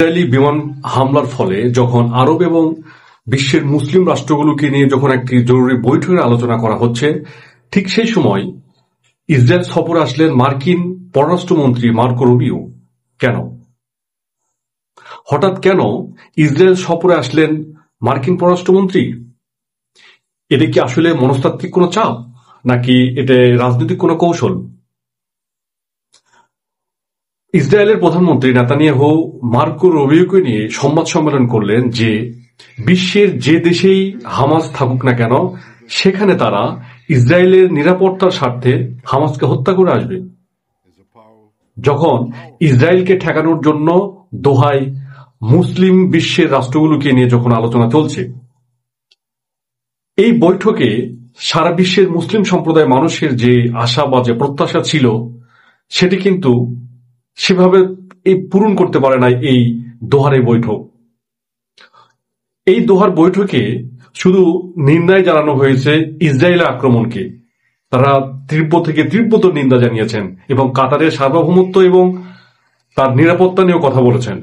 Israeli বিমান হামলার ফলে যখন আরব এবং বিশ্বের মুসলিম রাষ্ট্রগুলোকে নিয়ে যখন একটি জরুরি বৈঠকের আলোচনা করা হচ্ছে, ঠিক সেই সময় ইসরায়েল সফরে আসলেন মার্কিন পররাষ্ট্রমন্ত্রী মার্কো রুবিও। কেন হঠাৎ কেন ইসরায়েল সফরে আসলেন মার্কিন পররাষ্ট্রমন্ত্রী? এটা কি আসলে মনস্তাত্ত্বিক কোনো চাপ, নাকি এটা রাজনৈতিক কোনো কৌশল? ইসরায়েলের প্রধানমন্ত্রী নেতানিয়াহু মার্কো রুবিওকে নিয়ে সংবাদ সম্মেলন করলেন যে বিশ্বের যে দেশেই হামাস থাকুক না কেন, সেখানে তারা ইসরায়েলের নিরাপত্তার স্বার্থে হামাসকে হত্যা করে আসবে। যখন ইসরায়েলকে ঠেকানোর জন্য দোহায় মুসলিম বিশ্বের রাষ্ট্রগুলোকে নিয়ে যখন আলোচনা চলছে, এই বৈঠকে সারা বিশ্বের মুসলিম সম্প্রদায় মানুষের যে আশা বা যে প্রত্যাশা ছিল, সেটি কিন্তু সেভাবে পূরণ করতে পারে নাই এই দোহার এই বৈঠক। এই দোহার বৈঠকে শুধু নিন্দায় জানানো হয়েছে ইসরায়েলের আক্রমণকে। তারা তীব্র থেকে তীব্রতর নিন্দা জানিয়েছেন এবং কাতারের সার্বভৌমত্ব এবং তার নিরাপত্তা নিয়েও কথা বলেছেন।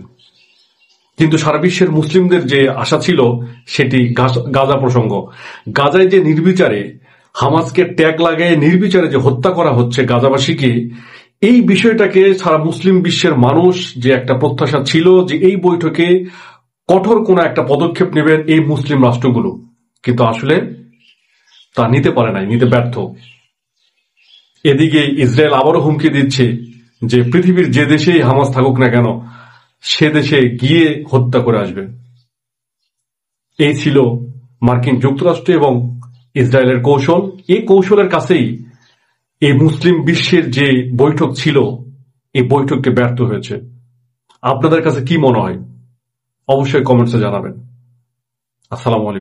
কিন্তু সারা বিশ্বের মুসলিমদের যে আশা ছিল, সেটি গাজা প্রসঙ্গ। গাজায় যে নির্বিচারে হামাসকে ট্যাগ লাগায় নির্বিচারে যে হত্যা করা হচ্ছে গাজাবাসীকে, এই বিষয়টাকে সারা মুসলিম বিশ্বের মানুষ যে একটা প্রত্যাশা ছিল যে এই বৈঠকে কঠোর কোনো একটা পদক্ষেপ নেবেন এই মুসলিম রাষ্ট্রগুলো, কিন্তু আসলে তা নিতে পারে নাই, নিতে ব্যর্থ। এদিকে ইসরায়েল আবারও হুমকি দিচ্ছে যে পৃথিবীর যে দেশেই হামাস থাকুক না কেন, সে দেশে গিয়ে হত্যা করে আসবে। এই ছিল মার্কিন যুক্তরাষ্ট্র এবং ইসরায়েলের কৌশল। এই কৌশলের কাছেই এই মুসলিম বিশ্বের যে বৈঠক ছিল, এই বৈঠককে ব্যর্থ হয়েছে। আপনাদের কাছে কি মনে হয়? অবশ্যই কমেন্টসে জানাবেন। আসসালামু আলাইকুম।